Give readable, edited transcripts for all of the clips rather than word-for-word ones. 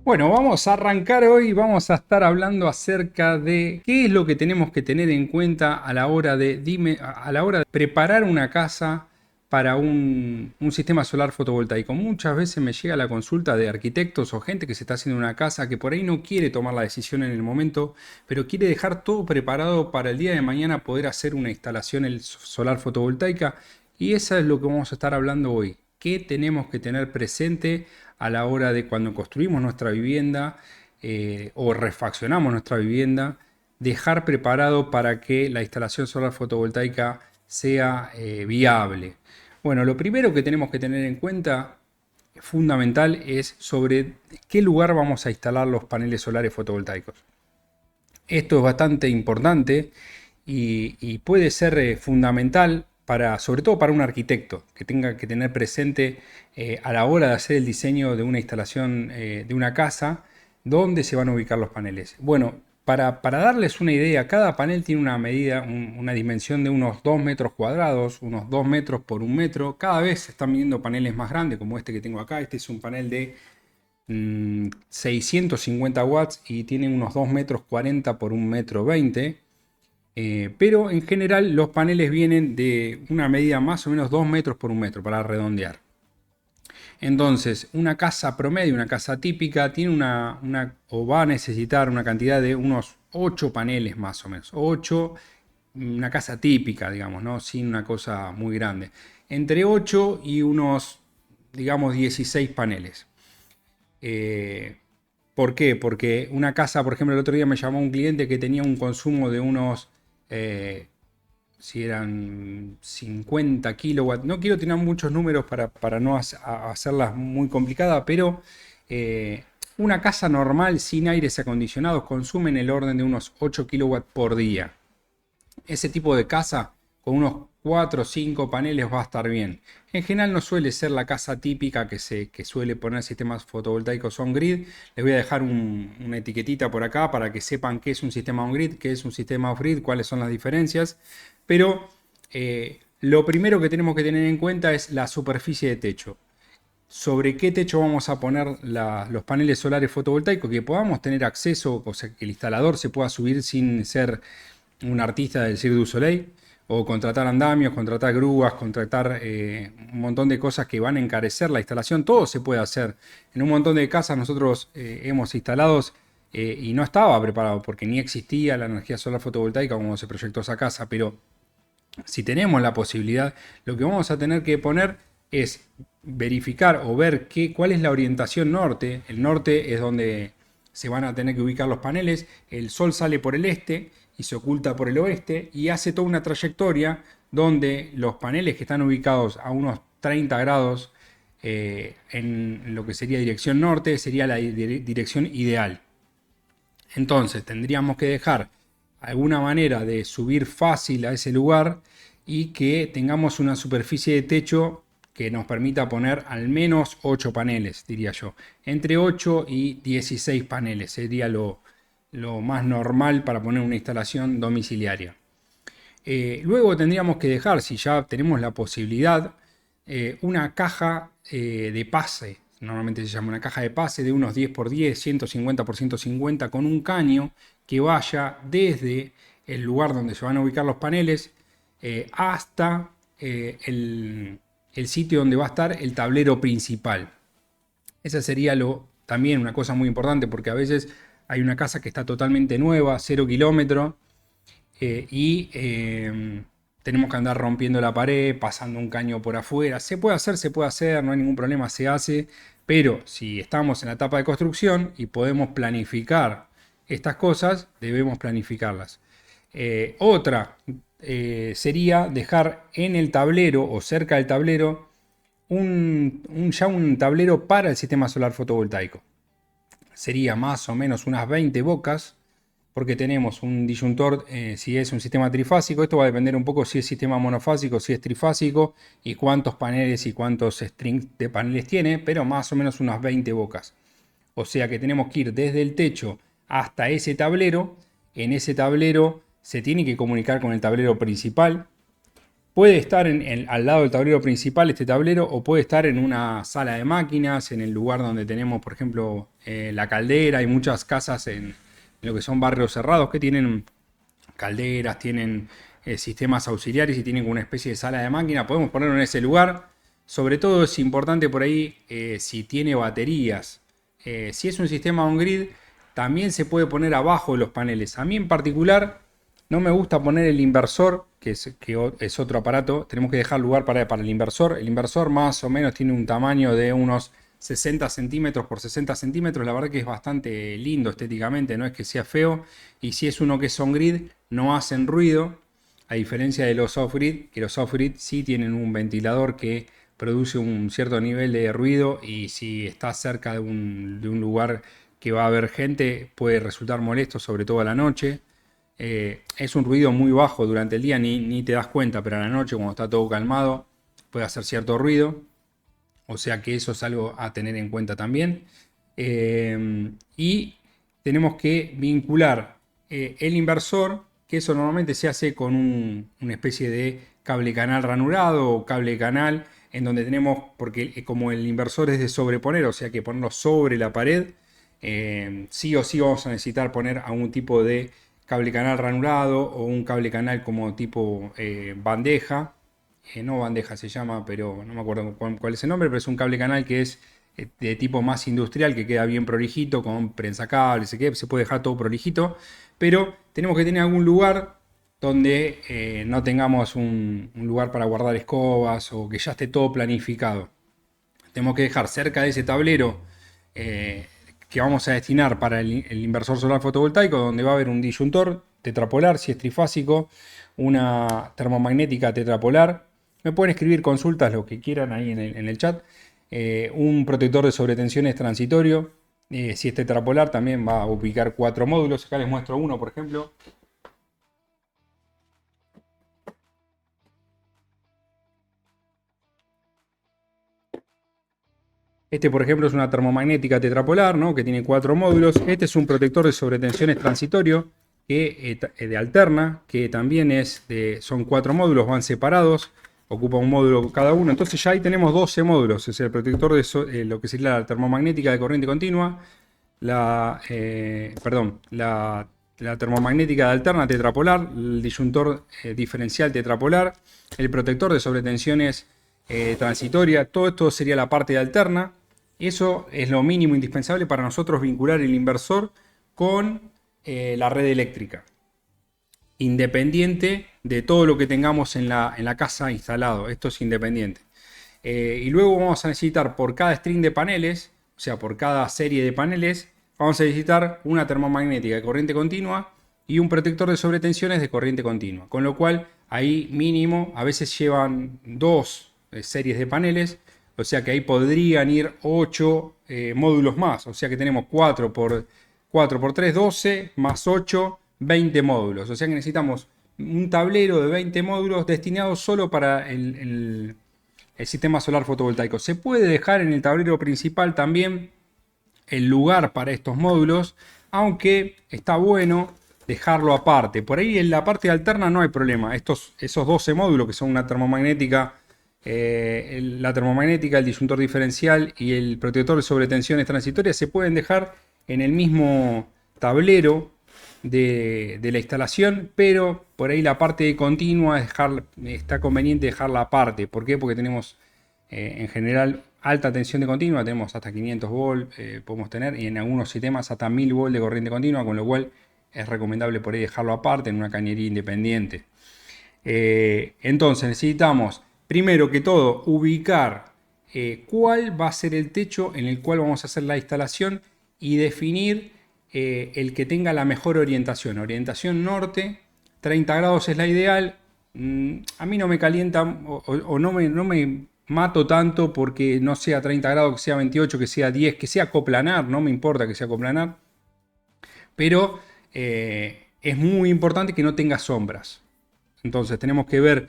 Bueno, vamos a arrancar hoy, vamos a estar hablando acerca de qué es lo que tenemos que tener en cuenta a la hora a la hora de preparar una casa para un sistema solar fotovoltaico. Muchas veces me llega la consulta de arquitectos o gente que se está haciendo una casa que por ahí no quiere tomar la decisión en el momento, pero quiere dejar todo preparado para el día de mañana poder hacer una instalación solar fotovoltaica. Y eso es lo que vamos a estar hablando hoy. ¿Qué tenemos que tener presente a la hora de cuando construimos nuestra vivienda o refaccionamos nuestra vivienda, dejar preparado para que la instalación solar fotovoltaica sea viable? Bueno, lo primero que tenemos que tener en cuenta, fundamental, es sobre qué lugar vamos a instalar los paneles solares fotovoltaicos. Esto es bastante importante y puede ser fundamental para, sobre todo para un arquitecto que tenga que tener presente a la hora de hacer el diseño de una instalación de una casa, dónde se van a ubicar los paneles. Bueno, para darles una idea, cada panel tiene una medida, una dimensión de unos 2 metros cuadrados, unos 2 metros por 1 metro. Cada vez se están midiendo paneles más grandes, como este que tengo acá. Este es un panel de 650 watts y tiene unos 2 metros 40 por 1 metro 20. Pero en general los paneles vienen de una medida más o menos 2 metros por 1 metro para redondear. Entonces, una casa promedio, una casa típica, tiene o va a necesitar una cantidad de unos 8 paneles más o menos. 8, una casa típica, digamos, ¿no? Sin una cosa muy grande. Entre 8 y unos, digamos, 16 paneles. Eh, ¿Por qué? Porque una casa, por ejemplo, el otro día me llamó un cliente que tenía un consumo de unos, eh, si eran 50 kilowatts. No quiero tener muchos números para no hacerlas muy complicadas, pero una casa normal sin aires acondicionados consume en el orden de unos 8 kilowatts por día. Ese tipo de casa con unos 4 o 5 paneles va a estar bien. En general no suele ser la casa típica que suele poner sistemas fotovoltaicos on-grid. Les voy a dejar una etiquetita por acá para que sepan qué es un sistema on-grid, qué es un sistema off-grid, cuáles son las diferencias. Pero lo primero que tenemos que tener en cuenta es la superficie de techo. Sobre qué techo vamos a poner los paneles solares fotovoltaicos, que podamos tener acceso, o sea, que el instalador se pueda subir sin ser un artista del Cirque du Soleil, o contratar andamios, contratar grúas, contratar un montón de cosas que van a encarecer la instalación. Todo se puede hacer. En un montón de casas nosotros hemos instalado y no estaba preparado porque ni existía la energía solar fotovoltaica cuando se proyectó esa casa, pero si tenemos la posibilidad, lo que vamos a tener que poner es verificar o ver cuál es la orientación norte. El norte es donde se van a tener que ubicar los paneles. El sol sale por el este y se oculta por el oeste y hace toda una trayectoria donde los paneles que están ubicados a unos 30 grados en lo que sería dirección norte sería la dirección ideal. Entonces tendríamos que dejar alguna manera de subir fácil a ese lugar y que tengamos una superficie de techo que nos permita poner al menos 8 paneles, diría yo. Entre 8 y 16 paneles sería lo más normal para poner una instalación domiciliaria. Luego tendríamos que dejar, si ya tenemos la posibilidad, una caja de pase. Normalmente se llama una caja de pase de unos 10 por 10, 150 por 150, con un caño que vaya desde el lugar donde se van a ubicar los paneles hasta el sitio donde va a estar el tablero principal. Esa sería también una cosa muy importante porque a veces hay una casa que está totalmente nueva, 0 kilómetros, y tenemos que andar rompiendo la pared, pasando un caño por afuera. Se puede hacer, no hay ningún problema, se hace, pero si estamos en la etapa de construcción y podemos planificar estas cosas, debemos planificarlas. Otra sería dejar en el tablero o cerca del tablero ya un tablero para el sistema solar fotovoltaico. Sería más o menos unas 20 bocas porque tenemos un disyuntor, si es un sistema trifásico. Esto va a depender un poco si es sistema monofásico, si es trifásico y cuántos paneles y cuántos strings de paneles tiene, pero más o menos unas 20 bocas. O sea que tenemos que ir desde el techo hasta ese tablero. En ese tablero se tiene que comunicar con el tablero principal. Puede estar al lado del tablero principal este tablero o puede estar en una sala de máquinas, en el lugar donde tenemos, por ejemplo, la caldera. Hay muchas casas en lo que son barrios cerrados que tienen calderas, tienen sistemas auxiliares y tienen una especie de sala de máquina. Podemos ponerlo en ese lugar. Sobre todo es importante por ahí si tiene baterías. Si es un sistema on-grid, también se puede poner abajo de los paneles. A mí en particular no me gusta poner el inversor, que es otro aparato. Tenemos que dejar lugar para el inversor. El inversor más o menos tiene un tamaño de unos 60 centímetros por 60 centímetros. La verdad que es bastante lindo estéticamente, no es que sea feo. Y si es uno que es on-grid, no hacen ruido. A diferencia de los off-grid, que los off-grid sí tienen un ventilador que produce un cierto nivel de ruido, y si está cerca de un lugar que va a haber gente puede resultar molesto, sobre todo a la noche. Es un ruido muy bajo durante el día, ni te das cuenta, pero a la noche cuando está todo calmado puede hacer cierto ruido. O sea que eso es algo a tener en cuenta también. Y tenemos que vincular el inversor, que eso normalmente se hace con una especie de cable canal ranurado o cable canal, en donde tenemos, porque como el inversor es de sobreponer, o sea que ponerlo sobre la pared, sí o sí vamos a necesitar poner algún tipo de cable canal ranurado o un cable canal como tipo bandeja. No bandeja se llama, pero no me acuerdo cuál es el nombre, pero es un cable canal que es de tipo más industrial, que queda bien prolijito, con prensacables, se puede dejar todo prolijito, pero tenemos que tener algún lugar donde no tengamos un lugar para guardar escobas o que ya esté todo planificado. Tenemos que dejar cerca de ese tablero que vamos a destinar para el inversor solar fotovoltaico, donde va a haber un disyuntor tetrapolar, si es trifásico, una termomagnética tetrapolar. Me pueden escribir consultas, lo que quieran ahí en el chat. Un protector de sobretensiones transitorio. Si es tetrapolar, también va a ubicar 4 módulos. Acá les muestro uno, por ejemplo. Este, por ejemplo, es una termomagnética tetrapolar, ¿no? Que tiene 4 módulos. Este es un protector de sobretensiones transitorio de alterna, que también son 4 módulos, van separados, ocupa un módulo cada uno. Entonces ya ahí tenemos 12 módulos. Es el protector de lo que sería la termomagnética de corriente continua, la termomagnética de alterna tetrapolar, el disyuntor diferencial tetrapolar, el protector de sobretensiones transitoria. Todo esto sería la parte de alterna. Eso es lo mínimo indispensable para nosotros vincular el inversor con la red eléctrica, independiente de todo lo que tengamos en la casa instalado. Esto es independiente. Y luego vamos a necesitar por cada string de paneles, o sea, por cada serie de paneles, vamos a necesitar una termomagnética de corriente continua y un protector de sobretensiones de corriente continua. Con lo cual, ahí mínimo, a veces llevan 2 series de paneles, o sea que ahí podrían ir 8 módulos más. O sea que tenemos 4 por 3, 12, más 8, 20 módulos. O sea que necesitamos un tablero de 20 módulos destinados solo para el sistema solar fotovoltaico. Se puede dejar en el tablero principal también el lugar para estos módulos, aunque está bueno dejarlo aparte. Por ahí en la parte alterna no hay problema. Esos 12 módulos, que son una termomagnética, la termomagnética, el disyuntor diferencial y el protector de sobretensiones transitorias, se pueden dejar en el mismo tablero de la instalación, pero por ahí la parte continua está conveniente dejarla aparte. ¿Por qué? Porque tenemos en general alta tensión de continua, tenemos hasta 500 volts, podemos tener, y en algunos sistemas hasta 1000 volts de corriente continua, con lo cual es recomendable por ahí dejarlo aparte en una cañería independiente. Entonces necesitamos, primero que todo, ubicar cuál va a ser el techo en el cual vamos a hacer la instalación y definir el que tenga la mejor orientación. Orientación norte, 30 grados es la ideal. A mí no me calienta o no me mato tanto porque no sea 30 grados, que sea 28, que sea 10, que sea coplanar, no me importa que sea coplanar. Pero es muy importante que no tenga sombras. Entonces tenemos que ver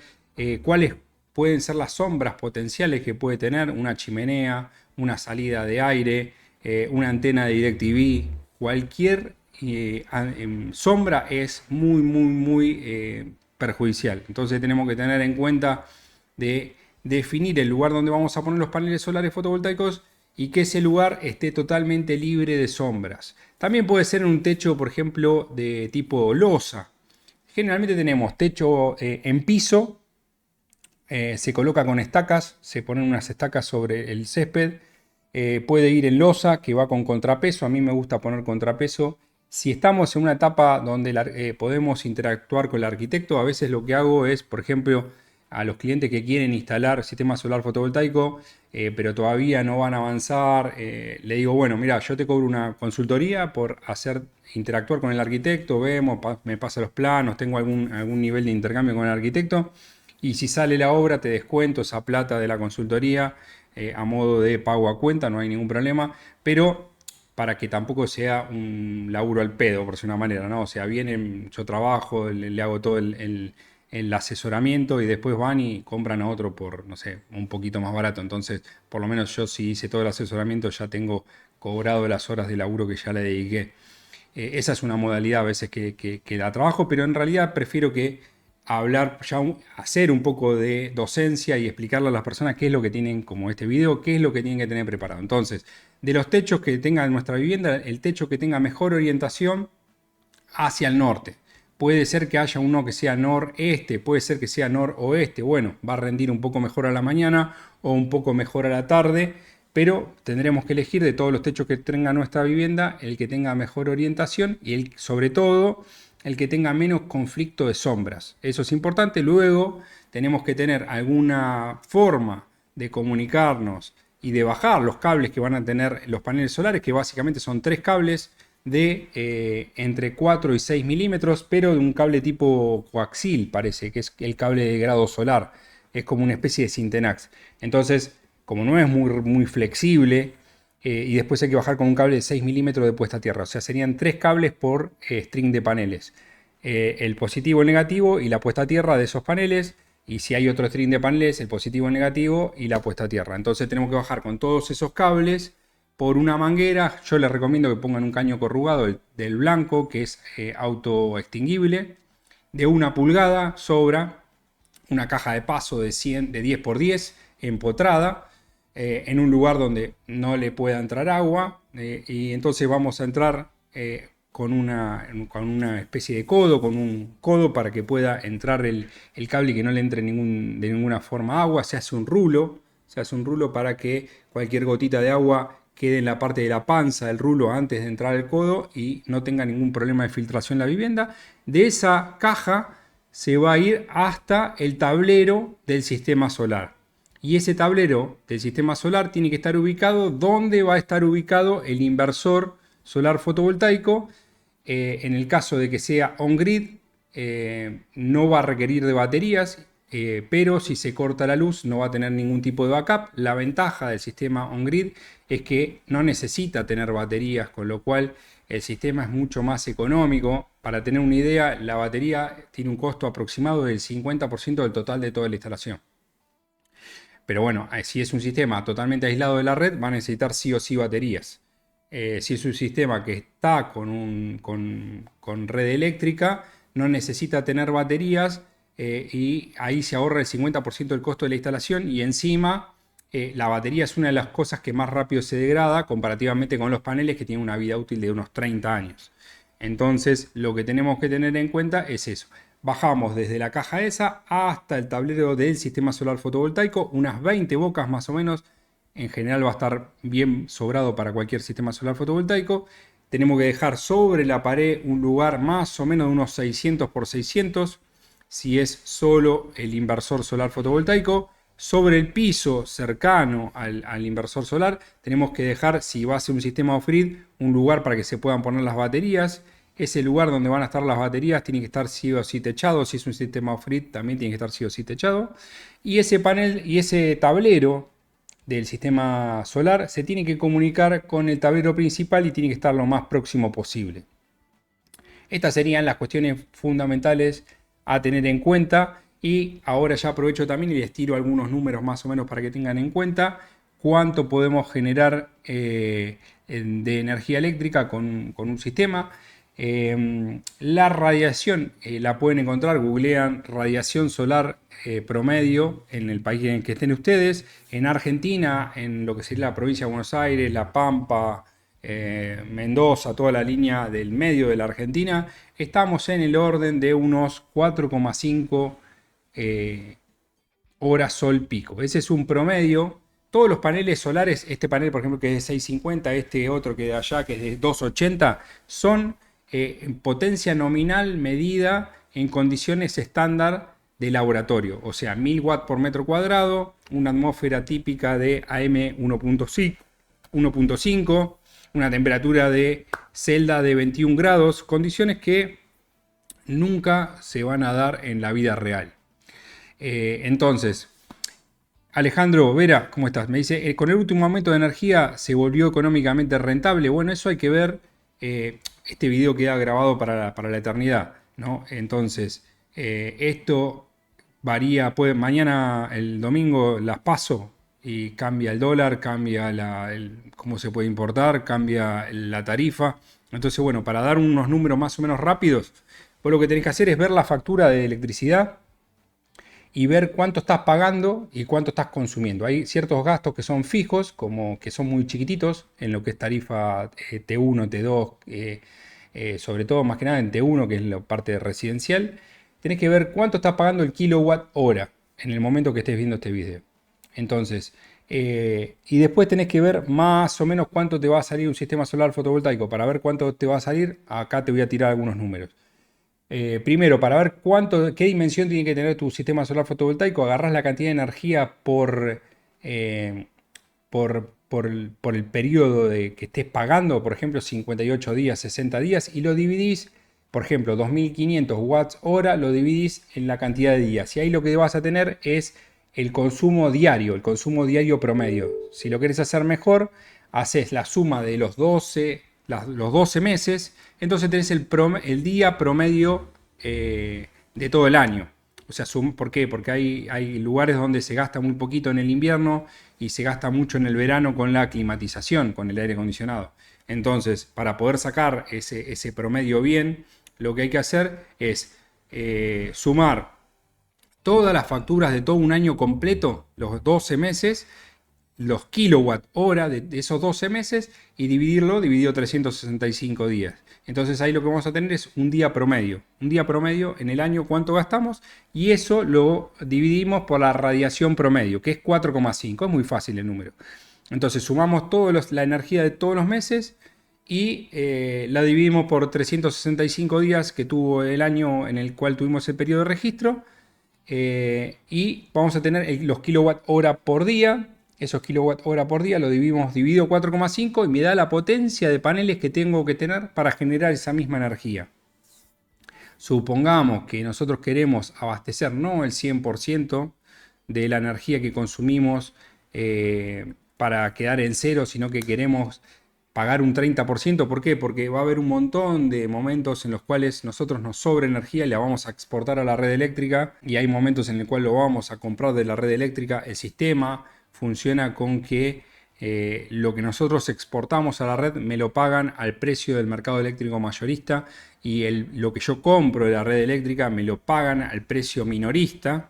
cuáles pueden ser las sombras potenciales que puede tener una chimenea, una salida de aire, una antena de DirecTV. Cualquier sombra es muy perjudicial. Entonces tenemos que tener en cuenta de definir el lugar donde vamos a poner los paneles solares fotovoltaicos y que ese lugar esté totalmente libre de sombras. También puede ser un techo, por ejemplo, de tipo losa. Generalmente tenemos techo en piso, se coloca con estacas, se ponen unas estacas sobre el césped. Puede ir en losa, que va con contrapeso. A mí me gusta poner contrapeso. Si estamos en una etapa donde podemos interactuar con el arquitecto, a veces lo que hago es, por ejemplo, a los clientes que quieren instalar sistema solar fotovoltaico, pero todavía no van a avanzar, le digo, bueno, mira, yo te cobro una consultoría por interactuar con el arquitecto, vemos, me pasa los planos, tengo algún nivel de intercambio con el arquitecto, y si sale la obra te descuento esa plata de la consultoría a modo de pago a cuenta, no hay ningún problema, pero para que tampoco sea un laburo al pedo, por decir una manera, ¿no? O sea, vienen, yo trabajo, le hago todo el asesoramiento y después van y compran a otro por, no sé, un poquito más barato. Entonces, por lo menos yo si hice todo el asesoramiento ya tengo cobrado las horas de laburo que ya le dediqué. Esa es una modalidad a veces que da trabajo, pero en realidad prefiero que hablar, ya hacer un poco de docencia y explicarle a las personas qué es lo que tienen, como este video, qué es lo que tienen que tener preparado. Entonces, de los techos que tenga nuestra vivienda, el techo que tenga mejor orientación hacia el norte. Puede ser que haya uno que sea noreste, puede ser que sea noroeste. Bueno, va a rendir un poco mejor a la mañana o un poco mejor a la tarde, pero tendremos que elegir de todos los techos que tenga nuestra vivienda el que tenga mejor orientación y sobre todo el que tenga menos conflicto de sombras. Eso es importante. Luego tenemos que tener alguna forma de comunicarnos y de bajar los cables que van a tener los paneles solares, que básicamente son 3 cables de entre 4 y 6 milímetros, pero de un cable tipo coaxil, parece, que es el cable de grado solar. Es como una especie de Syntenax. Entonces, como no es muy flexible, y después hay que bajar con un cable de 6 milímetros de puesta a tierra. O sea, serían 3 cables por string de paneles. El positivo, el negativo y la puesta a tierra de esos paneles. Y si hay otro string de paneles, el positivo, el negativo y la puesta a tierra. Entonces tenemos que bajar con todos esos cables por una manguera. Yo les recomiendo que pongan un caño corrugado del blanco, que es auto extinguible, de 1 pulgada, sobra. Una caja de paso de 10 por 10 empotrada, en un lugar donde no le pueda entrar agua, y entonces vamos a entrar con una especie de codo, con un codo para que pueda entrar el cable y que no le entre de ninguna forma agua. Se hace un rulo para que cualquier gotita de agua quede en la parte de la panza del rulo antes de entrar el codo y no tenga ningún problema de filtración en la vivienda. De esa caja se va a ir hasta el tablero del sistema solar. Y ese tablero del sistema solar tiene que estar ubicado donde va a estar ubicado el inversor solar fotovoltaico. En el caso de que sea on-grid, no va a requerir de baterías, pero si se corta la luz no va a tener ningún tipo de backup. La ventaja del sistema on-grid es que no necesita tener baterías, con lo cual el sistema es mucho más económico. Para tener una idea, la batería tiene un costo aproximado del 50% del total de toda la instalación. Pero bueno, si es un sistema totalmente aislado de la red, va a necesitar sí o sí baterías. Si es un sistema que está con red eléctrica, no necesita tener baterías, y ahí se ahorra el 50% del costo de la instalación y encima la batería es una de las cosas que más rápido se degrada comparativamente con los paneles que tienen una vida útil de unos 30 años. Entonces lo que tenemos que tener en cuenta es eso. Bajamos desde la caja esa hasta el tablero del sistema solar fotovoltaico, unas 20 bocas más o menos. En general va a estar bien sobrado para cualquier sistema solar fotovoltaico. Tenemos que dejar sobre la pared un lugar más o menos de unos 600 por 600, si es solo el inversor solar fotovoltaico. Sobre el piso cercano al inversor solar tenemos que dejar, si va a ser un sistema off-grid, un lugar para que se puedan poner las baterías. Ese lugar donde van a estar las baterías tiene que estar sí o sí techado. Si es un sistema off-grid también tiene que estar sí o sí techado. Y ese panel y ese tablero del sistema solar se tiene que comunicar con el tablero principal y tiene que estar lo más próximo posible. Estas serían las cuestiones fundamentales a tener en cuenta. Y ahora ya aprovecho también y les tiro algunos números más o menos para que tengan en cuenta cuánto podemos generar de energía eléctrica con un sistema. La radiación la pueden encontrar, googlean radiación solar promedio en el país en el que estén ustedes. En Argentina, en lo que sería la provincia de Buenos Aires, La Pampa, Mendoza, toda la línea del medio de la Argentina, estamos en el orden de unos 4,5 horas sol pico. Ese es un promedio. Todos los paneles solares, este panel por ejemplo que es de 650, este otro que de allá que es de 280, son potencia nominal medida en condiciones estándar de laboratorio, o sea, 1000 watts por metro cuadrado, una atmósfera típica de AM 1.5, una temperatura de celda de 21 grados, condiciones que nunca se van a dar en la vida real. Entonces, Alejandro Vera, ¿cómo estás? Me dice, con el último aumento de energía se volvió económicamente rentable. Bueno, eso hay que ver. Este video queda grabado para la eternidad, ¿no? Entonces, esto varía, mañana, el domingo, las paso y cambia el dólar, cambia cómo se puede importar, cambia la tarifa. Entonces, bueno, para dar unos números más o menos rápidos, vos lo que tenés que hacer es ver la factura de electricidad y ver cuánto estás pagando y cuánto estás consumiendo. Hay ciertos gastos que son fijos, como que son muy chiquititos, en lo que es tarifa T1, T2, sobre todo más que nada en T1, que es la parte residencial. Tenés que ver cuánto estás pagando el kilowatt hora en el momento que estés viendo este video. Entonces, y después tenés que ver más o menos cuánto te va a salir un sistema solar fotovoltaico. Para ver cuánto te va a salir, acá te voy a tirar algunos números. Primero, para ver qué dimensión tiene que tener tu sistema solar fotovoltaico, agarrás la cantidad de energía eh, por el periodo que estés pagando, por ejemplo, 58 días, 60 días, y lo dividís, por ejemplo, 2500 watts hora, lo dividís en la cantidad de días. Y ahí lo que vas a tener es el consumo diario promedio. Si lo querés hacer mejor, haces la suma de los 12 meses, entonces tenés el día promedio de todo el año. O sea, ¿por qué? Porque hay lugares donde se gasta muy poquito en el invierno y se gasta mucho en el verano con la climatización, con el aire acondicionado. Entonces, para poder sacar ese promedio bien, lo que hay que hacer es sumar todas las facturas de todo un año completo, los 12 meses, los kilowatt hora de esos 12 meses y dividido 365 días. Entonces ahí lo que vamos a tener es un día promedio en el año cuánto gastamos, y eso lo dividimos por la radiación promedio, que es 4,5, es muy fácil el número. Entonces sumamos la energía de todos los meses y la dividimos por 365 días que tuvo el año en el cual tuvimos el periodo de registro, y vamos a tener los kilowatt hora por día. Esos kilowatt hora por día lo divido 4,5 y me da la potencia de paneles que tengo que tener para generar esa misma energía. Supongamos que nosotros queremos abastecer no el 100% de la energía que consumimos para quedar en cero, sino que queremos pagar un 30%. ¿Por qué? Porque va a haber un montón de momentos en los cuales nosotros nos sobra energía y la vamos a exportar a la red eléctrica, y hay momentos en los cuales lo vamos a comprar de la red eléctrica. El sistema funciona con que lo que nosotros exportamos a la red me lo pagan al precio del mercado eléctrico mayorista, y lo que yo compro de la red eléctrica me lo pagan al precio minorista.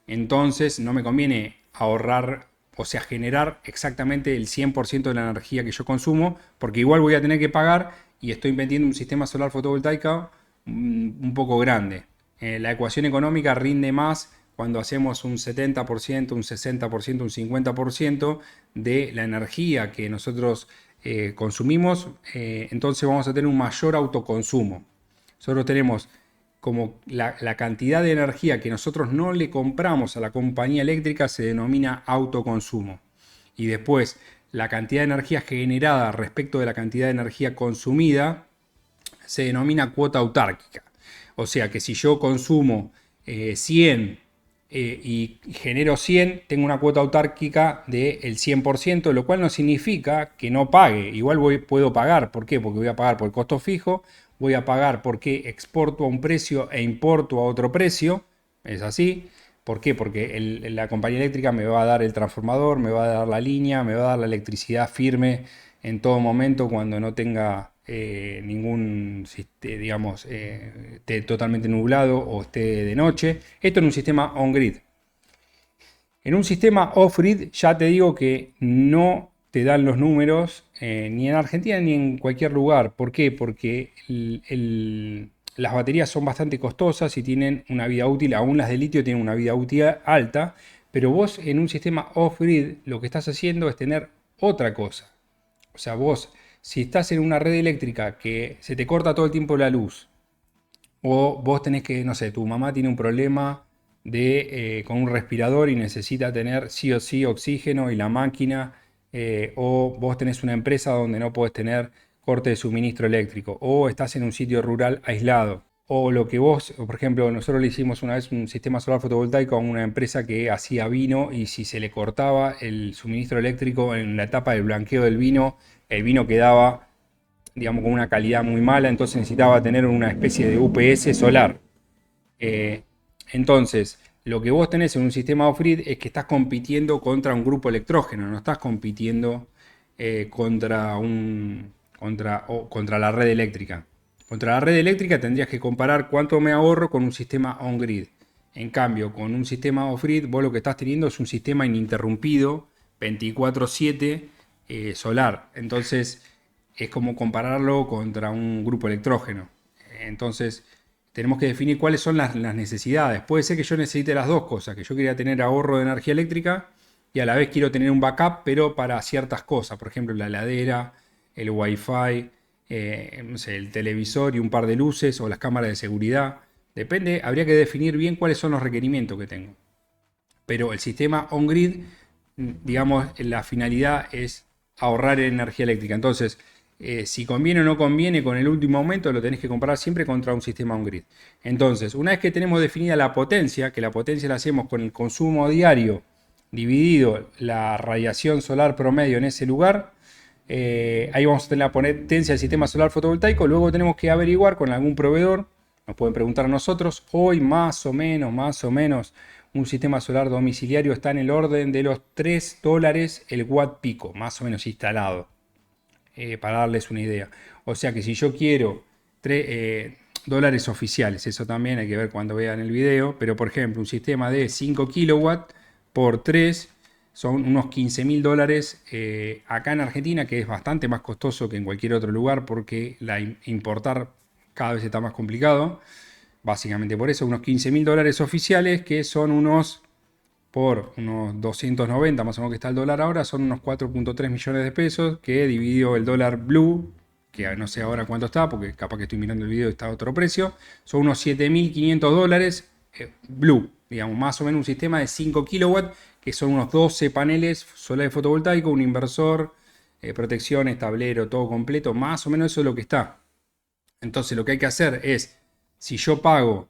Entonces no me conviene ahorrar, o sea, generar exactamente el 100% de la energía que yo consumo, porque igual voy a tener que pagar y estoy metiendo un sistema solar fotovoltaico un poco grande. La ecuación económica rinde más cuando hacemos un 70%, un 60%, un 50% de la energía que nosotros consumimos. Entonces vamos a tener un mayor autoconsumo. Nosotros tenemos como la cantidad de energía que nosotros no le compramos a la compañía eléctrica se denomina autoconsumo. Y después la cantidad de energía generada respecto de la cantidad de energía consumida se denomina cuota autárquica. O sea que si yo consumo 100 y genero 100, tengo una cuota autárquica del 100%, lo cual no significa que no pague. Igual puedo pagar. ¿Por qué? Porque voy a pagar por el costo fijo, voy a pagar porque exporto a un precio e importo a otro precio. Es así. ¿Por qué? Porque la compañía eléctrica me va a dar el transformador, me va a dar la línea, me va a dar la electricidad firme en todo momento cuando no tenga digamos, esté totalmente nublado o esté de noche. Esto en un sistema on-grid. En un sistema off-grid ya te digo que no te dan los números ni en Argentina ni en cualquier lugar. ¿Por qué? Porque las baterías son bastante costosas y tienen una vida útil, aún las de litio tienen una vida útil alta, pero vos en un sistema off-grid lo que estás haciendo es tener otra cosa. O sea, vos, si estás en una red eléctrica que se te corta todo el tiempo la luz, o vos tenés que, no sé, tu mamá tiene un problema con un respirador y necesita tener sí o sí oxígeno y la máquina, o vos tenés una empresa donde no podés tener corte de suministro eléctrico, o estás en un sitio rural aislado, o lo que vos, por ejemplo, nosotros le hicimos una vez un sistema solar fotovoltaico a una empresa que hacía vino y si se le cortaba el suministro eléctrico en la etapa del blanqueo del vino, el vino quedaba digamos, con una calidad muy mala, entonces necesitaba tener una especie de UPS solar. Eh, entonces, lo que vos tenés en un sistema off-grid es que estás compitiendo contra un grupo electrógeno, no estás compitiendo contra la red eléctrica. Contra la red eléctrica tendrías que comparar cuánto me ahorro con un sistema on-grid. En cambio, con un sistema off-grid, vos lo que estás teniendo es un sistema ininterrumpido, 24/7 solar. Entonces, es como compararlo contra un grupo electrógeno. Entonces, tenemos que definir cuáles son las necesidades. Puede ser que yo necesite las dos cosas, que yo quería tener ahorro de energía eléctrica y a la vez quiero tener un backup, pero para ciertas cosas, por ejemplo, la heladera, el wifi, no sé, el televisor y un par de luces o las cámaras de seguridad. Depende, habría que definir bien cuáles son los requerimientos que tengo. Pero el sistema on-grid, digamos, la finalidad es ahorrar energía eléctrica. Entonces, si conviene o no conviene con el último aumento, lo tenés que comparar siempre contra un sistema on-grid. Entonces, una vez que tenemos definida la potencia, que la potencia la hacemos con el consumo diario dividido la radiación solar promedio en ese lugar, ahí vamos a tener la potencia del sistema solar fotovoltaico. Luego tenemos que averiguar con algún proveedor, nos pueden preguntar a nosotros, hoy más o menos, un sistema solar domiciliario está en el orden de los $3 el watt pico, más o menos instalado, para darles una idea. O sea que si yo quiero dólares oficiales, eso también hay que ver cuando vean el video, pero por ejemplo un sistema de 5 kilowatts por 3 son unos $15.000 acá en Argentina, que es bastante más costoso que en cualquier otro lugar porque importar cada vez está más complicado. Básicamente por eso, unos $15.000 oficiales, que son por unos 290 más o menos que está el dólar ahora, son unos 4.3 millones de pesos, que dividido el dólar blue, que no sé ahora cuánto está, porque capaz que estoy mirando el video y está a otro precio, son unos $7.500 blue, digamos, más o menos un sistema de 5 kilowatts, que son unos 12 paneles solares fotovoltaicos, un inversor, protecciones, tablero, todo completo, más o menos eso es lo que está. Entonces lo que hay que hacer es, si yo pago,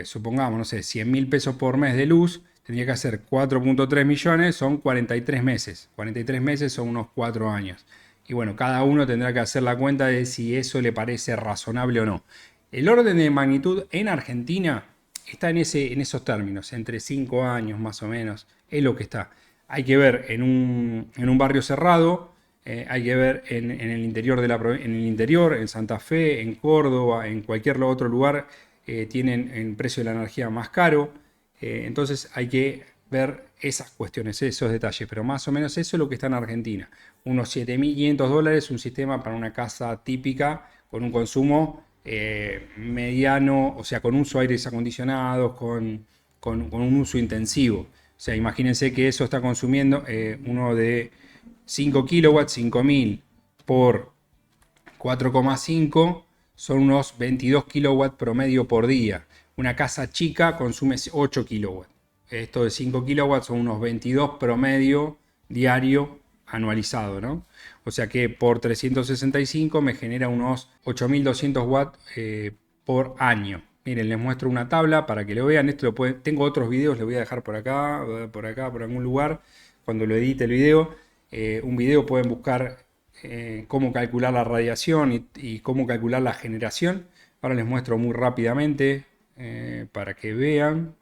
supongamos, no sé, 100.000 pesos por mes de luz, tendría que hacer 4.3 millones, son 43 meses. 43 meses son unos 4 años. Y bueno, cada uno tendrá que hacer la cuenta de si eso le parece razonable o no. El orden de magnitud en Argentina está en esos términos, entre 5 años más o menos, es lo que está. Hay que ver en un barrio cerrado, hay que ver en el interior en el interior, en Santa Fe, en Córdoba, en cualquier otro lugar, tienen el precio de la energía más caro. Entonces hay que ver esas cuestiones, esos detalles, pero más o menos eso es lo que está en Argentina. Unos $7.500, un sistema para una casa típica con un consumo mediano, o sea, con uso de aires acondicionados, con un uso intensivo. O sea, imagínense que eso está consumiendo uno de 5 kilowatts, 5.000 por 4,5 son unos 22 kilowatts promedio por día. Una casa chica consume 8 kilowatts. Esto de 5 kilowatts son unos 22 promedio diario anualizado, ¿no? O sea que por 365 me genera unos 8.200 watts por año. Miren, les muestro una tabla para que lo vean. Tengo otros videos, les voy a dejar por acá, por algún lugar, cuando lo edite el video. Un video pueden buscar cómo calcular la radiación y cómo calcular la generación. Ahora les muestro muy rápidamente para que vean.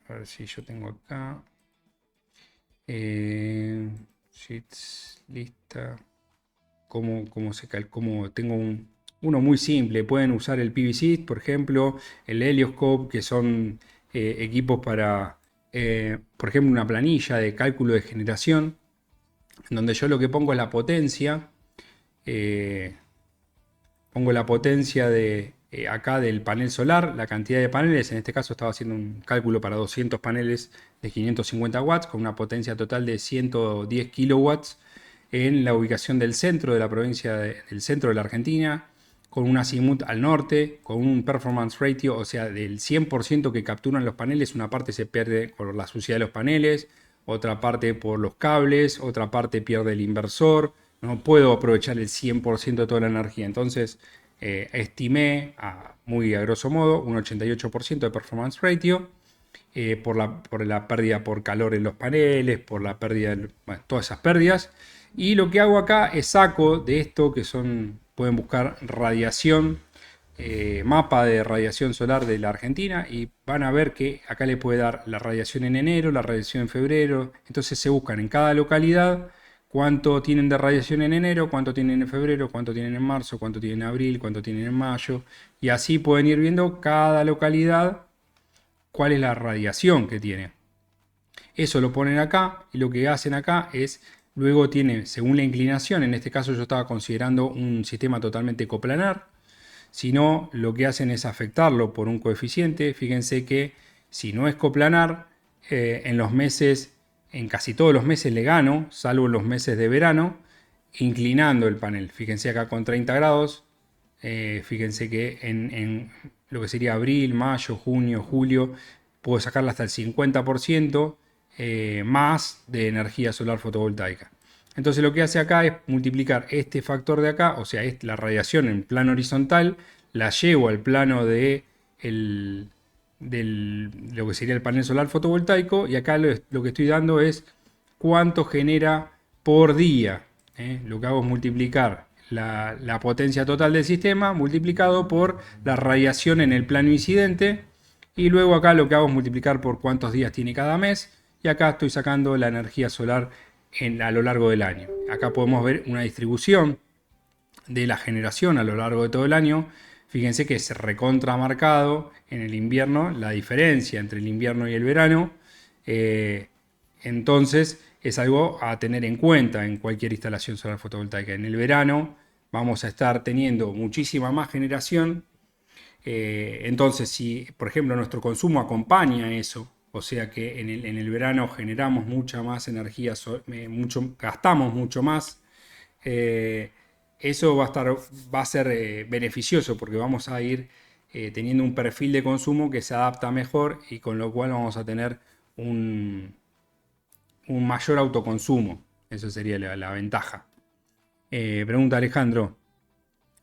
A ver si yo tengo acá. Sheets, lista, cómo tengo uno muy simple. Pueden usar el PVSys, por ejemplo, el Helioscope, que son equipos para, por ejemplo, una planilla de cálculo de generación, en donde yo lo que pongo es la potencia. eh, Pongo la potencia de acá del panel solar, la cantidad de paneles. En este caso estaba haciendo un cálculo para 200 paneles de 550 watts con una potencia total de 110 kilowatts en la ubicación del centro de la provincia, del centro de la Argentina, con un azimut al norte, con un performance ratio, o sea, del 100% que capturan los paneles, una parte se pierde por la suciedad de los paneles, otra parte por los cables, otra parte pierde el inversor. No puedo aprovechar el 100% de toda la energía. Entonces, estimé muy a grosso modo un 88% de performance ratio por la pérdida por calor en los paneles, por la pérdida de bueno, todas esas pérdidas. Y lo que hago acá es saco de esto que son, pueden buscar radiación, mapa de radiación solar de la Argentina y van a ver que acá le puede dar la radiación en enero, la radiación en febrero. Entonces se buscan en cada localidad cuánto tienen de radiación en enero, cuánto tienen en febrero, cuánto tienen en marzo, cuánto tienen en abril, cuánto tienen en mayo. Y así pueden ir viendo cada localidad cuál es la radiación que tiene. Eso lo ponen acá y lo que hacen acá es, luego tiene, según la inclinación, en este caso yo estaba considerando un sistema totalmente coplanar, si no, lo que hacen es afectarlo por un coeficiente. Fíjense que si no es coplanar, en los meses, en casi todos los meses le gano, salvo en los meses de verano, inclinando el panel. Fíjense acá con 30 grados, fíjense que en lo que sería abril, mayo, junio, julio, puedo sacarla hasta el 50% más de energía solar fotovoltaica. Entonces lo que hace acá es multiplicar este factor de acá, o sea, la radiación en plano horizontal, la llevo al plano de lo que sería el panel solar fotovoltaico y acá lo que estoy dando es cuánto genera por día. Lo que hago es multiplicar la potencia total del sistema multiplicado por la radiación en el plano incidente y luego acá lo que hago es multiplicar por cuántos días tiene cada mes y acá estoy sacando la energía solar a lo largo del año. Acá podemos ver una distribución de la generación a lo largo de todo el año. Fíjense que es recontramarcado en el invierno la diferencia entre el invierno y el verano. Entonces es algo a tener en cuenta en cualquier instalación solar fotovoltaica. En el verano vamos a estar teniendo muchísima más generación. Entonces, si por ejemplo nuestro consumo acompaña eso, o sea que en el verano generamos mucha más energía, gastamos mucho más, eso va a ser beneficioso porque vamos a ir teniendo un perfil de consumo que se adapta mejor y con lo cual vamos a tener un mayor autoconsumo. Eso sería la ventaja. Pregunta Alejandro.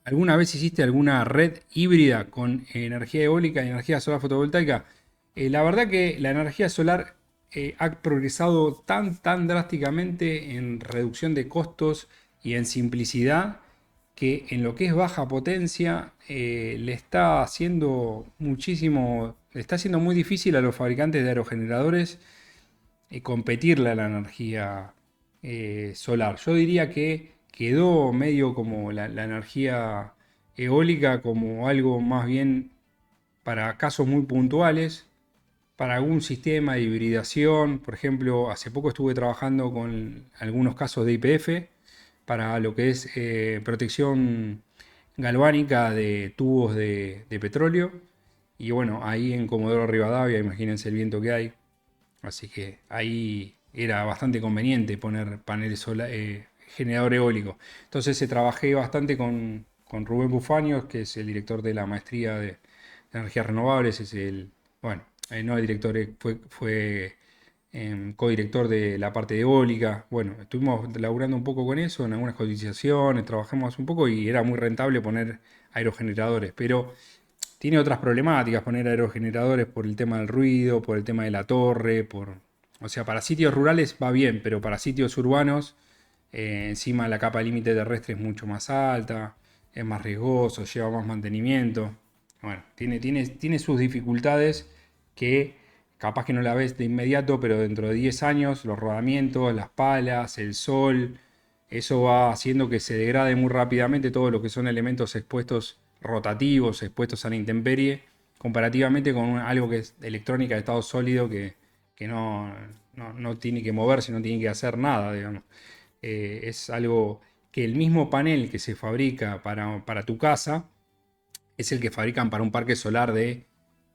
¿Alguna vez hiciste alguna red híbrida con energía eólica y energía solar fotovoltaica? La verdad que la energía solar ha progresado tan drásticamente en reducción de costos y en simplicidad que en lo que es baja potencia le está haciendo muchísimo, le está haciendo muy difícil a los fabricantes de aerogeneradores competirle a la energía solar. Yo diría que quedó medio como la energía eólica como algo más bien para casos muy puntuales, para algún sistema de hibridación. Por ejemplo, hace poco estuve trabajando con algunos casos de YPF para lo que es protección galvánica de tubos de petróleo. Y bueno, ahí en Comodoro Rivadavia, imagínense el viento que hay. Así que ahí era bastante conveniente poner paneles generador eólico. Entonces trabajé bastante con Rubén Bufaños, que es el director de la maestría de energías renovables. Es bueno, no el director, fue codirector de la parte de eólica. Bueno, estuvimos laburando un poco con eso, en algunas cotizaciones, trabajamos un poco y era muy rentable poner aerogeneradores. Pero tiene otras problemáticas poner aerogeneradores por el tema del ruido, por el tema de la torre, o sea, para sitios rurales va bien, pero para sitios urbanos, encima la capa límite terrestre es mucho más alta, es más riesgoso, lleva más mantenimiento. Bueno, tiene sus dificultades que capaz que no la ves de inmediato, pero dentro de 10 años, los rodamientos, las palas, el sol, Eso va haciendo que se degrade muy rápidamente todo lo que son elementos expuestos rotativos, expuestos a la intemperie, comparativamente con algo que es electrónica de estado sólido que no tiene que moverse, no tiene que hacer nada, digamos. Es algo que el mismo panel que se fabrica para tu casa es el que fabrican para un parque solar de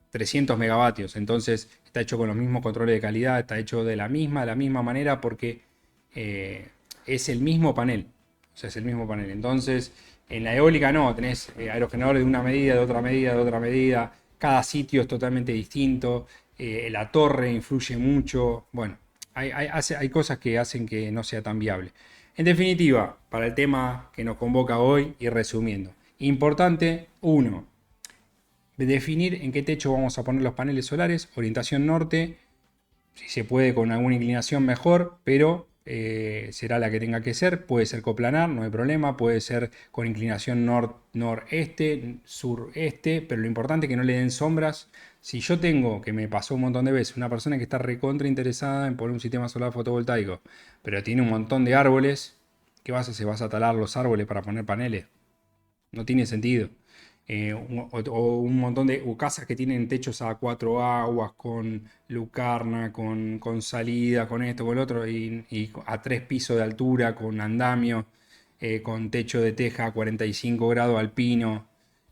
300 megavatios. Entonces está hecho con los mismos controles de calidad, está hecho de la misma manera porque es el mismo panel. O sea, es el mismo panel. Entonces, en la eólica no, tenés aerogeneradores de una medida, de otra medida, de otra medida. Cada sitio es totalmente distinto. La torre influye mucho. Bueno, hay cosas que hacen que no sea tan viable. En definitiva, para el tema que nos convoca hoy y resumiendo. Importante, uno, definir en qué techo vamos a poner los paneles solares, orientación norte, si se puede con alguna inclinación mejor, pero será la que tenga que ser, puede ser coplanar, no hay problema, puede ser con inclinación noreste, sureste, pero lo importante es que no le den sombras. Si yo tengo, que me pasó un montón de veces, una persona que está recontra interesada en poner un sistema solar fotovoltaico, pero tiene un montón de árboles, ¿qué vas a hacer? ¿Vas a talar los árboles para poner paneles? No tiene sentido. O un montón de casas que tienen techos a cuatro aguas, con lucarna, con salida, con esto, con lo otro, y a 3 pisos de altura, con andamio, con techo de teja a 45 grados alpino.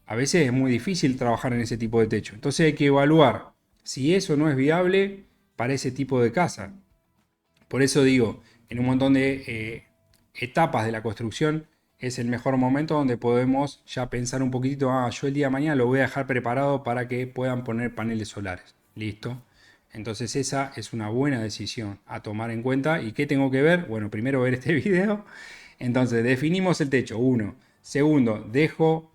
A veces es muy difícil trabajar en ese tipo de techo. Entonces hay que evaluar si eso no es viable para ese tipo de casa. Por eso digo, en un montón de etapas de la construcción es el mejor momento donde podemos ya pensar un poquitito, yo el día de mañana lo voy a dejar preparado para que puedan poner paneles solares. Listo. Entonces esa es una buena decisión a tomar en cuenta. ¿Y qué tengo que ver? Bueno, primero ver este video. Entonces definimos el techo, uno. Segundo, dejo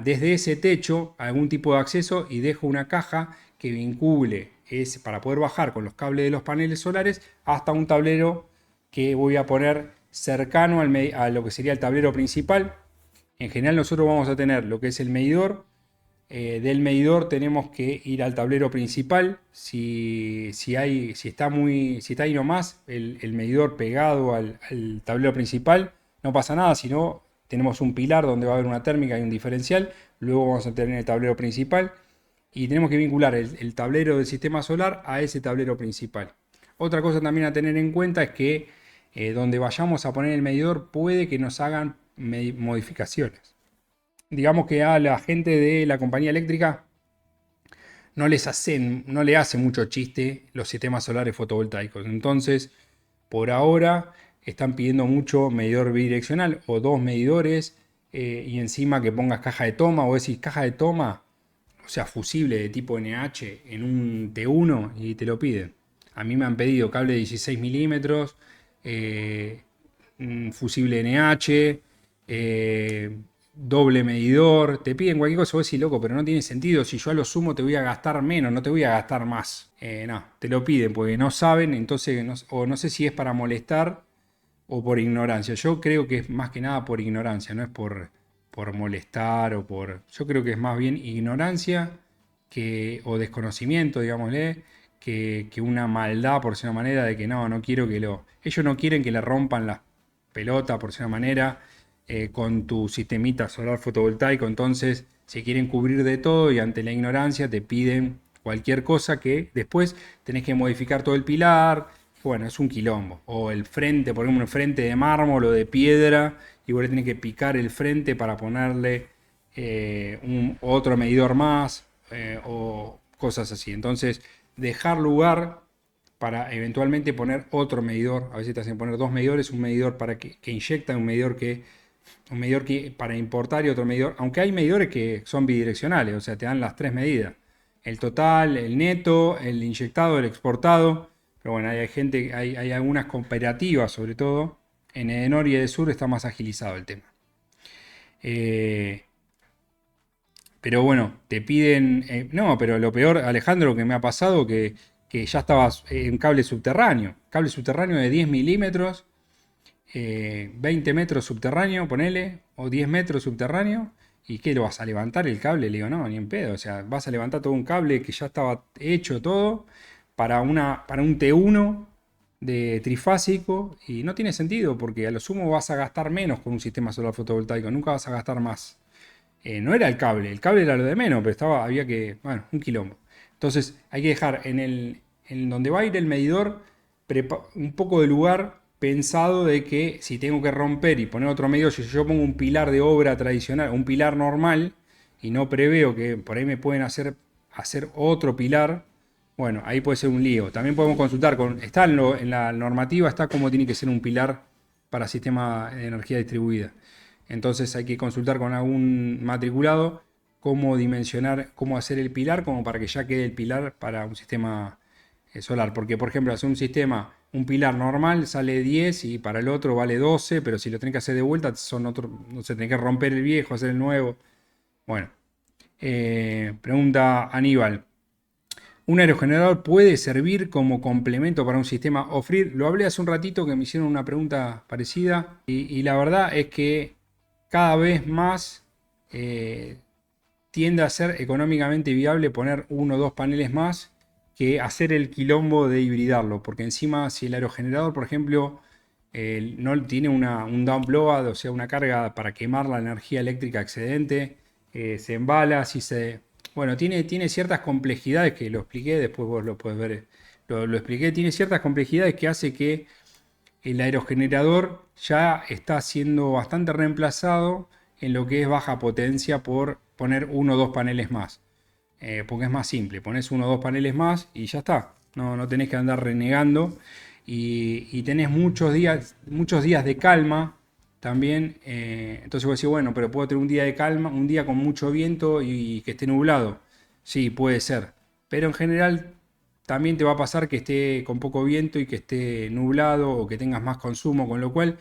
desde ese techo algún tipo de acceso y dejo una caja que vincule para poder bajar con los cables de los paneles solares hasta un tablero que voy a poner cercano a lo que sería el tablero principal. En general nosotros vamos a tener lo que es el medidor. Del medidor tenemos que ir al tablero principal. Si está ahí nomás el medidor pegado al tablero principal, no pasa nada, sino tenemos un pilar donde va a haber una térmica y un diferencial. Luego vamos a tener el tablero principal y tenemos que vincular el tablero del sistema solar a ese tablero principal. Otra cosa también a tener en cuenta es que donde vayamos a poner el medidor puede que nos hagan modificaciones. Digamos que a la gente de la compañía eléctrica no le hace mucho chiste los sistemas solares fotovoltaicos. Entonces, por ahora están pidiendo mucho medidor bidireccional o dos medidores y encima que pongas caja de toma o decís caja de toma, o sea, fusible de tipo NH en un T1 y te lo piden. A mí me han pedido cable de 16 milímetros, fusible NH, doble medidor, te piden cualquier cosa, vos decís, loco, pero no tiene sentido, si yo a lo sumo te voy a gastar menos, no te voy a gastar más. No, te lo piden porque no saben, entonces, o no sé si es para molestar o por ignorancia. Yo creo que es más que nada por ignorancia, no es por molestar o por... Yo creo que es más bien ignorancia o desconocimiento, digámosle, que una maldad, por decir una manera, de que no quiero que lo... Ellos no quieren que le rompan las pelotas, por decir una manera, con tu sistemita solar fotovoltaico. Entonces se quieren cubrir de todo y ante la ignorancia te piden cualquier cosa que después tenés que modificar todo el pilar. Bueno, es un quilombo. O el frente, por ejemplo, un frente de mármol o de piedra, y vos le tenés que picar el frente para ponerle otro medidor más o cosas así. Entonces, dejar lugar para eventualmente poner otro medidor. A veces te hacen poner dos medidores, un medidor para que inyecta, un medidor que para importar y otro medidor. Aunque hay medidores que son bidireccionales, o sea, te dan las tres medidas. El total, el neto, el inyectado, el exportado. Pero bueno, hay algunas cooperativas, sobre todo. En Edenor y Edesur está más agilizado el tema. Pero bueno, te piden... no, pero lo peor, Alejandro, que me ha pasado, que ya estabas en cable subterráneo. Cable subterráneo de 10 milímetros, 20 metros subterráneo, ponele, o 10 metros subterráneo. ¿Y qué, lo vas a levantar el cable? Le digo, no, ni en pedo. O sea, vas a levantar todo un cable que ya estaba hecho todo para un T1 de trifásico y no tiene sentido porque a lo sumo vas a gastar menos con un sistema solar fotovoltaico, nunca vas a gastar más. No era el cable era lo de menos, pero había que, bueno, un quilombo. Entonces hay que dejar en donde va a ir el medidor un poco de lugar pensado de que si tengo que romper y poner otro medidor, si yo pongo un pilar de obra tradicional, un pilar normal, y no preveo que por ahí me pueden hacer otro pilar, bueno, ahí puede ser un lío. También podemos consultar está en la normativa, está cómo tiene que ser un pilar para sistema de energía distribuida. Entonces hay que consultar con algún matriculado cómo dimensionar, cómo hacer el pilar, como para que ya quede el pilar para un sistema solar. Porque, por ejemplo, hacer un sistema, un pilar normal sale 10 y para el otro vale 12, pero si lo tenés que hacer de vuelta, no sé, tenés que romper el viejo, hacer el nuevo. Bueno, pregunta Aníbal. ¿Un aerogenerador puede servir como complemento para un sistema off-grid? Lo hablé hace un ratito que me hicieron una pregunta parecida y la verdad es que cada vez más tiende a ser económicamente viable poner uno o dos paneles más que hacer el quilombo de hibridarlo. Porque encima si el aerogenerador, por ejemplo, no tiene un download, o sea, una carga para quemar la energía eléctrica excedente, se embala, si se... Bueno, tiene ciertas complejidades que lo expliqué, después vos lo podés ver. Lo expliqué, tiene ciertas complejidades que hace que el aerogenerador ya está siendo bastante reemplazado en lo que es baja potencia por poner uno o dos paneles más. Porque es más simple, pones uno o dos paneles más y ya está. No tenés que andar renegando y tenés muchos días de calma también. Entonces vos decís, bueno, pero puedo tener un día de calma, un día con mucho viento y que esté nublado. Sí, puede ser. Pero en general también te va a pasar que esté con poco viento y que esté nublado o que tengas más consumo, con lo cual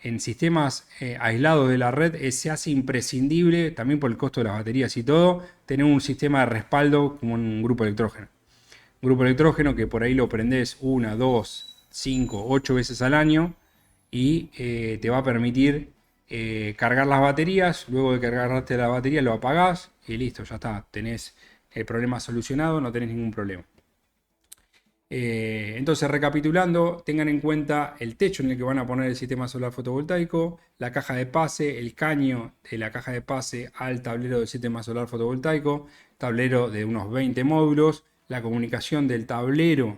en sistemas aislados de la red se hace imprescindible, también por el costo de las baterías y todo, tener un sistema de respaldo como un grupo electrógeno. Un grupo electrógeno que por ahí lo prendés una, dos, cinco, ocho veces al año y te va a permitir cargar las baterías. Luego de que cargaste la batería lo apagás y listo, ya está. Tenés el problema solucionado, no tenés ningún problema. Entonces, recapitulando, tengan en cuenta el techo en el que van a poner el sistema solar fotovoltaico, la caja de pase, el caño de la caja de pase al tablero del sistema solar fotovoltaico, tablero de unos 20 módulos, la comunicación del tablero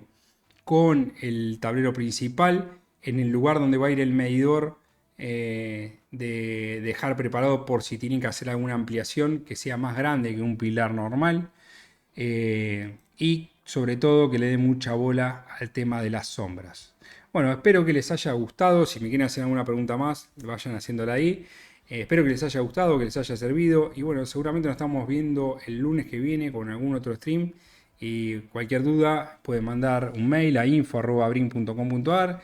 con el tablero principal, en el lugar donde va a ir el medidor, de dejar preparado por si tienen que hacer alguna ampliación que sea más grande que un pilar normal. Y sobre todo que le dé mucha bola al tema de las sombras. Bueno, espero que les haya gustado. Si me quieren hacer alguna pregunta más, vayan haciéndola ahí. Espero que les haya gustado, que les haya servido. Y bueno, seguramente nos estamos viendo el lunes que viene con algún otro stream. Y cualquier duda pueden mandar un mail a info@brin.com.ar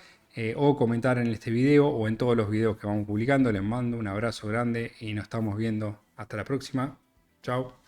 o comentar en este video o en todos los videos que vamos publicando. Les mando un abrazo grande y nos estamos viendo. Hasta la próxima. Chao.